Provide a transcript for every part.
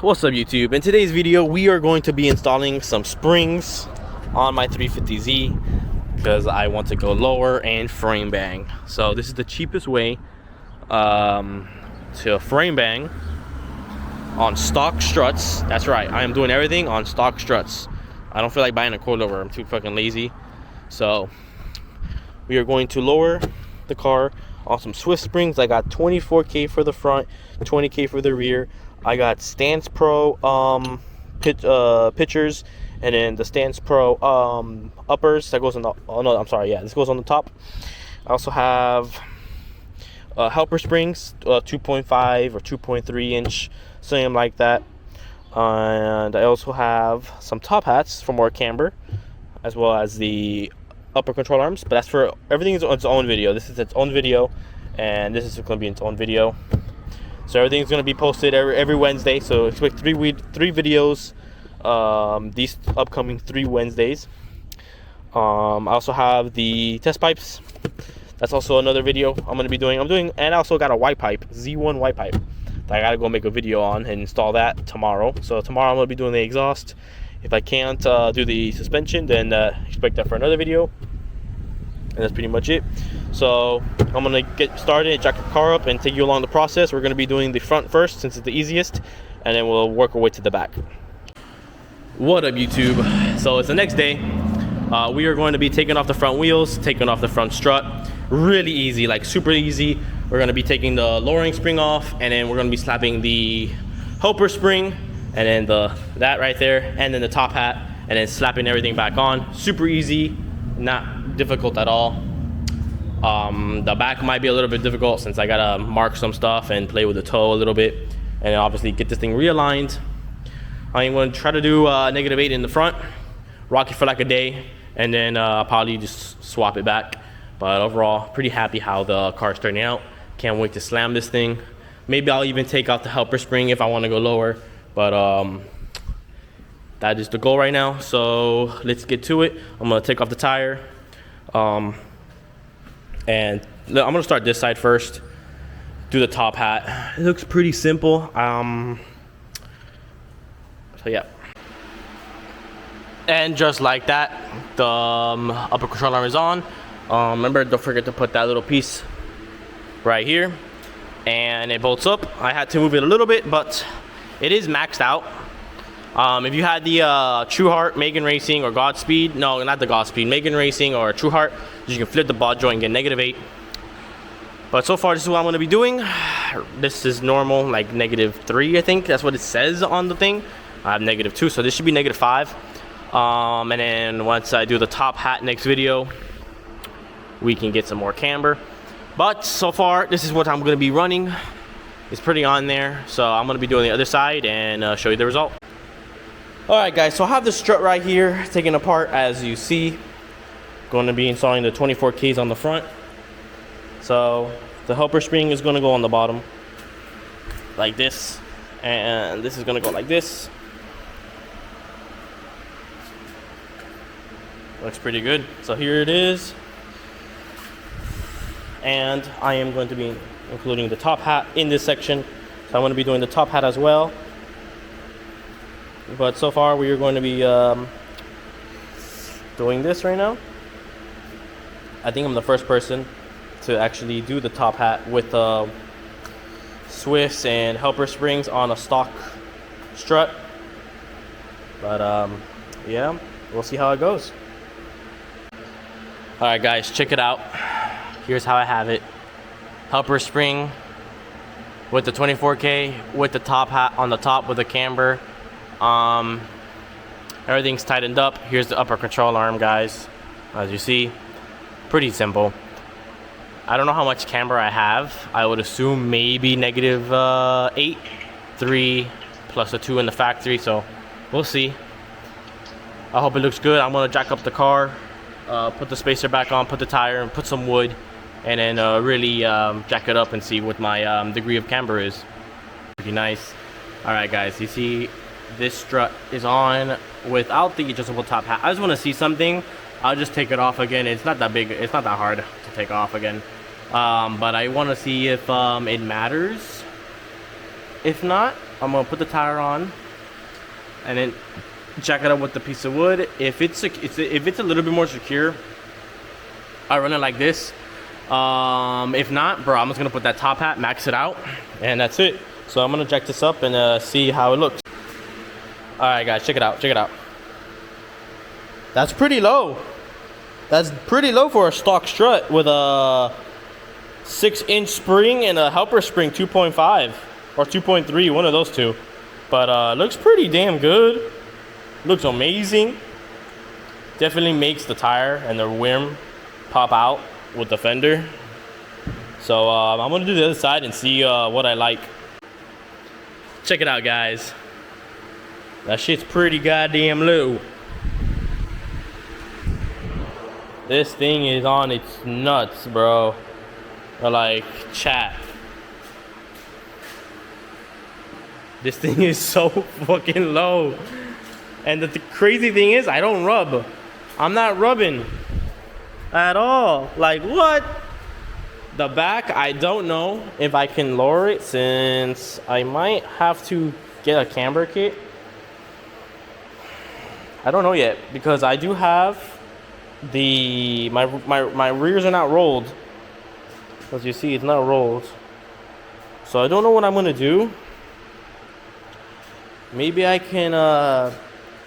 What's up YouTube? In today's video we are going to be installing some springs on my 350Z because I want to go lower and frame bang. So this is the cheapest way to frame bang on stock struts. That's right, I am doing everything on stock struts. I don't feel like buying a coilover, I'm too fucking lazy. So we are going to lower the car on some Swift springs. I got 24K for the front, 20K for the rear. I got Stance Pro pitchers, and then the Stance Pro uppers that goes on the, oh no, I'm sorry, yeah, this goes on the top. I also have helper springs, 2.5 or 2.3 inch, something like that. And I also have some top hats for more camber, as well as the upper control arms, but that's for everything is its own video. This is its own video, and this is going to be its own video. So everything's going to be posted every Wednesday. So expect three videos these upcoming 3 Wednesdays. I also have the test pipes. That's also another video I'm going to be doing. And I also got a white pipe, Z1 white pipe, that I got to go make a video on and install that tomorrow. So tomorrow I'm going to be doing the exhaust. If I can't do the suspension, then expect that for another video. And that's pretty much it. So I'm gonna get started, jack the car up, and take you along the process. We're gonna be doing the front first since it's the easiest, and then we'll work our way to the back. What up YouTube? So it's the next day. We are going to be taking off the front wheels, taking off the front strut. Really easy, like super easy. We're gonna be taking the lowering spring off, and then we're gonna be slapping the helper spring, and then that right there, and then the top hat, and then slapping everything back on. Super easy, not difficult at all. The back might be a little bit difficult since I gotta mark some stuff and play with the toe a little bit, and obviously get this thing realigned. I'm going to try to do -8 in the front, rock it for like a day, and then I'll probably just swap it back. But overall, pretty happy how the car's turning out. Can't wait to slam this thing. Maybe I'll even take out the helper spring if I want to go lower, but that is the goal right now. So let's get to it. I'm gonna take off the tire, and I'm gonna start this side first. Do the top hat. It looks pretty simple. So yeah. And just like that, the upper control arm is on. Remember, don't forget to put that little piece right here, and it bolts up. I had to move it a little bit, but it is maxed out. If you had the True Heart, Megan Racing, or Godspeed, no, not the Godspeed, Megan Racing or True Heart, you can flip the ball joint and get -8. But so far, this is what I'm going to be doing. This is normal, like -3, I think. That's what it says on the thing. I have -2, so this should be -5. And then once I do the top hat next video, we can get some more camber. But so far, this is what I'm going to be running. It's pretty on there, so I'm going to be doing the other side and show you the result. Alright guys, so I have the strut right here taken apart, as you see. Going to be installing the 24Ks on the front. So the helper spring is going to go on the bottom like this, and this is going to go like this. Looks pretty good. So here it is, and I am going to be including the top hat in this section. So I'm going to be doing the top hat as well. But so far we are going to be doing this right now. I think I'm the first person to actually do the top hat with Swifts and helper springs on a stock strut. But yeah, we'll see how it goes. Alright guys, check it out. Here's how I have it. Helper spring with the 24K, with the top hat on the top with the camber. Everything's tightened up. Here's the upper control arm, guys. As you see, pretty simple. I don't know how much camber I have. I would assume maybe -8, 3 plus a 2 in the factory, so we'll see. I hope it looks good. I'm gonna jack up the car, put the spacer back on, put the tire, and put some wood, and then really jack it up and see what my degree of camber is. Pretty nice. Alright guys, you see this strut is on without the adjustable top hat. I just want to see something. I'll just take it off again. It's not that big, it's not that hard to take off again, but I want to see if it matters. If not, I'm gonna put the tire on and then jack it up with the piece of wood. If it's a little bit more secure, I run it like this. If not, bro, I'm just gonna put that top hat, max it out, and that's it. So I'm gonna jack this up and see how it looks. All right, guys, check it out. Check it out. That's pretty low. That's pretty low for a stock strut with a 6-inch spring and a helper spring 2.5 or 2.3, one of those two. But looks pretty damn good. Looks amazing. Definitely makes the tire and the rim pop out with the fender. So I'm gonna do the other side and see what I like. Check it out, guys. That shit's pretty goddamn low. This thing is on its nuts, bro. Like, chat. This thing is so fucking low. And the crazy thing is, I don't rub. I'm not rubbing at all. Like, what? The back, I don't know if I can lower it, since I might have to get a camber kit. I don't know yet, because I do have my rears are not rolled. As you see, it's not rolled. So I don't know what I'm gonna do. Maybe I can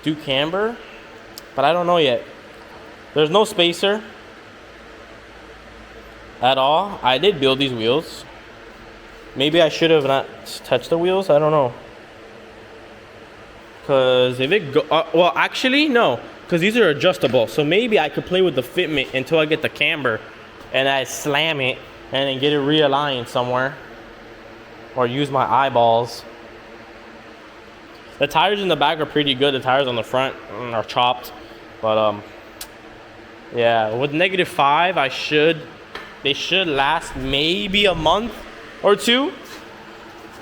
do camber, but I don't know yet. There's no spacer at all. I did build these wheels. Maybe I should have not touched the wheels. I don't know. Cause if it go, well, actually no, cause these are adjustable. So maybe I could play with the fitment until I get the camber, and I slam it and then get it realigned somewhere, or use my eyeballs. The tires in the back are pretty good. The tires on the front are chopped, but yeah, with -5, they should last maybe a month or two.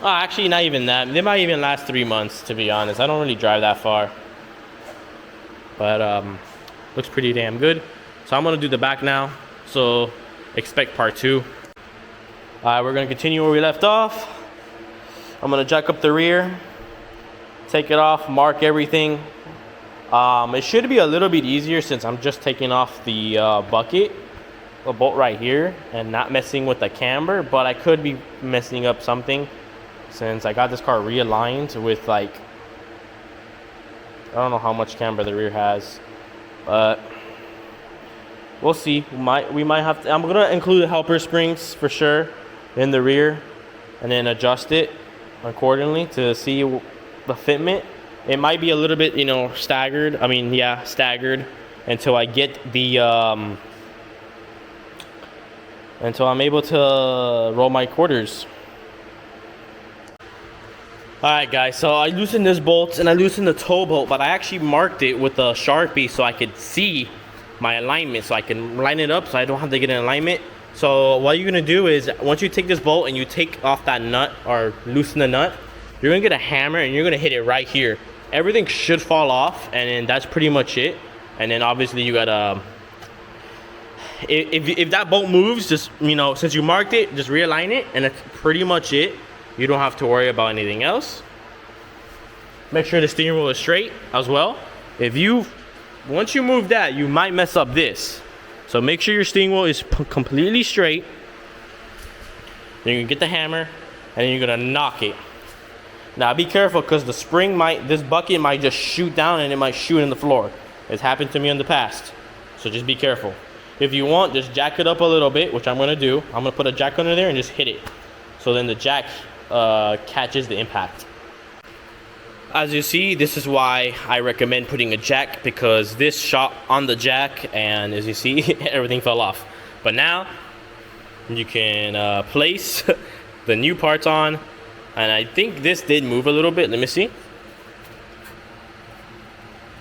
Oh, actually, not even that. They might even last 3 months, to be honest. I don't really drive that far, but looks pretty damn good. So I'm gonna do the back now. So expect part 2. We're gonna continue where we left off. I'm gonna jack up the rear, take it off, mark everything. It should be a little bit easier since I'm just taking off the bucket, the bolt right here, and not messing with the camber, but I could be messing up something since I got this car realigned with, like, I don't know how much camber the rear has, but we'll see. We might have to. I'm gonna include the helper springs for sure in the rear, and then adjust it accordingly to see the fitment. It might be a little bit, you know, staggered. I mean, yeah, staggered until I get the until I'm able to roll my quarters. Alright, guys, so I loosened this bolt and I loosened the toe bolt, but I actually marked it with a Sharpie so I could see my alignment, so I can line it up so I don't have to get in alignment. So what you're gonna do is, once you take this bolt and you take off that nut or loosen the nut, you're gonna get a hammer and you're gonna hit it right here. Everything should fall off, and then that's pretty much it. And then obviously you gotta, if that bolt moves, just, you know, since you marked it, just realign it, and that's pretty much it. You don't have to worry about anything else. Make sure the steering wheel is straight as well. Once you move that, you might mess up this. So make sure your steering wheel is completely straight. Then you can get the hammer, and then you're gonna knock it. Now be careful, because this bucket might just shoot down and it might shoot in the floor. It's happened to me in the past. So just be careful. If you want, just jack it up a little bit, which I'm gonna do. I'm gonna put a jack under there and just hit it. So then the jack catches the impact. As you see, this is why I recommend putting a jack, because this shot on the jack, and as you see, everything fell off. But now you can place the new parts on, and I think this did move a little bit. Let me see.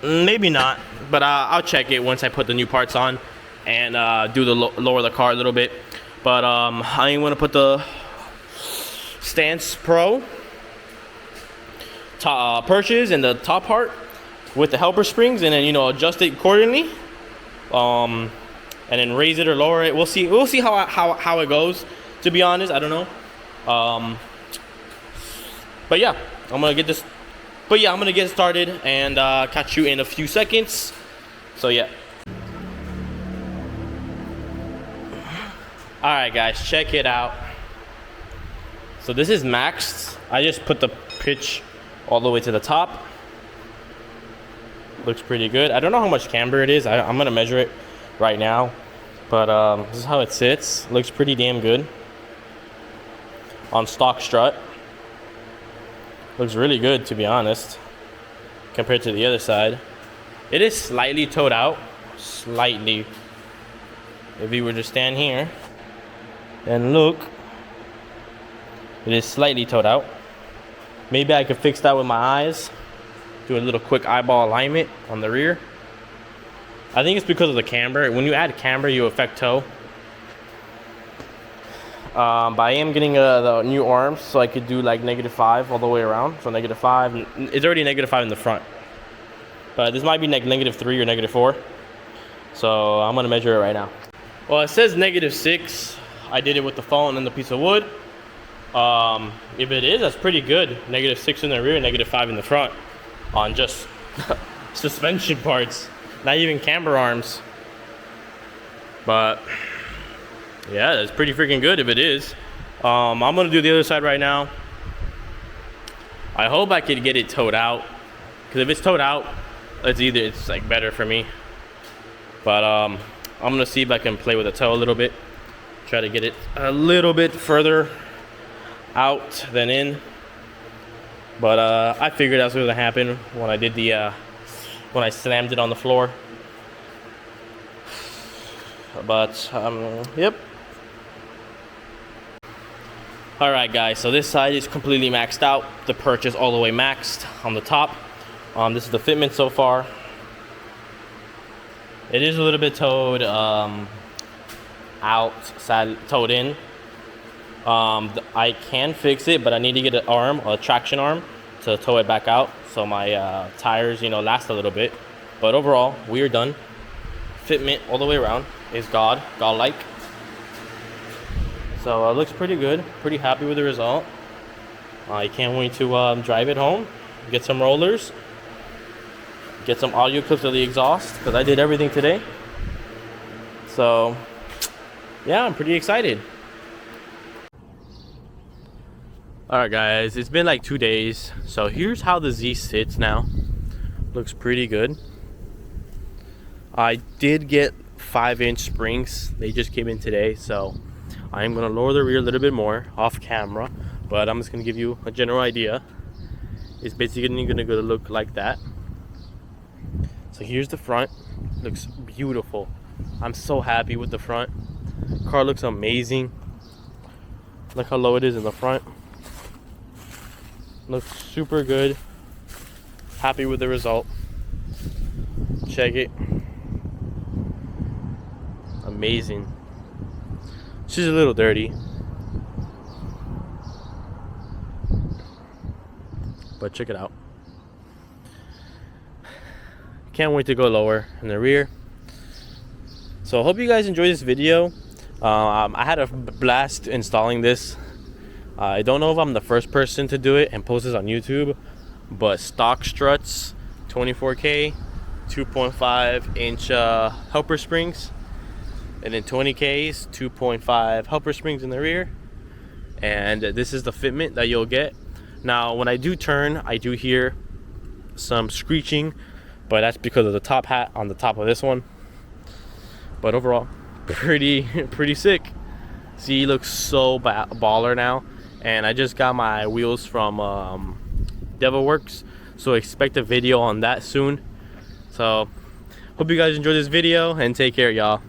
Maybe not, but I'll check it once I put the new parts on and do the lower the car a little bit. But I'm gonna put the Stance Pro purchase in the top part with the helper springs, and then, you know, adjust it accordingly, and then raise it or lower it. We'll see how it goes, to be honest. I don't know, but yeah, I'm gonna get this. But yeah, I'm gonna get started and catch you in a few seconds. So yeah. All right, guys, check it out. So this is maxed. I just put the pitch all the way to the top. Looks pretty good. I don't know how much camber it is. I'm gonna measure it right now. But this is how it sits. Looks pretty damn good. On stock strut. Looks really good, to be honest, compared to the other side. It is slightly towed out. Slightly. If you were to stand here and look, it is slightly towed out. Maybe I could fix that with my eyes. Do a little quick eyeball alignment on the rear. I think it's because of the camber. When you add camber, you affect toe. But I am getting the new arms, so I could do like -5 all the way around. So -5. It's already -5 in the front. But this might be like -3 or -4. So I'm gonna measure it right now. Well, it says -6. I did it with the phone and the piece of wood. If it is, that's pretty good. -6 in the rear, -5 in the front on just suspension parts. Not even camber arms. But yeah, that's pretty freaking good if it is. I'm gonna do the other side right now. I hope I could get it towed out, because if it's towed out, it's like better for me. But I'm gonna see if I can play with the toe a little bit. Try to get it a little bit further out than in. But I figured that's what was gonna happen when I did the when I slammed it on the floor. But yep. All right, guys, so this side is completely maxed out. The perch is all the way maxed on the top. This is the fitment so far. It is a little bit towed towed in. I can fix it, but I need to get an arm, a traction arm, to tow it back out so my tires, last a little bit. But overall, we are done. Fitment all the way around is godlike. So it looks pretty good. Pretty happy with the result. I can't wait to drive it home, get some rollers, get some audio clips of the exhaust, because I did everything today. So yeah, I'm pretty excited. Alright guys, it's been like 2 days. So here's how the Z sits now. Looks pretty good. I did get 5-inch springs. They just came in today, so I'm gonna lower the rear a little bit more off camera, but I'm just gonna give you a general idea. It's basically gonna look like that. So here's the front. Looks beautiful. I'm so happy with the front. Car looks amazing. Look how low it is in the front. Looks super good. Happy with the result. Check it. Amazing. She's a little dirty, but check it out. Can't wait to go lower in the rear. So I hope you guys enjoyed this video. I had a blast installing this. I don't know if I'm the first person to do it and post this on YouTube, but stock struts, 24K, 2.5-inch helper springs, and then 20Ks, 2.5 helper springs in the rear. And this is the fitment that you'll get. Now when I do turn, I do hear some screeching, but that's because of the top hat on the top of this one. But overall, pretty sick. See, he looks so baller now. And I just got my wheels from Devilworks, so expect a video on that soon. So hope you guys enjoyed this video, and take care, y'all.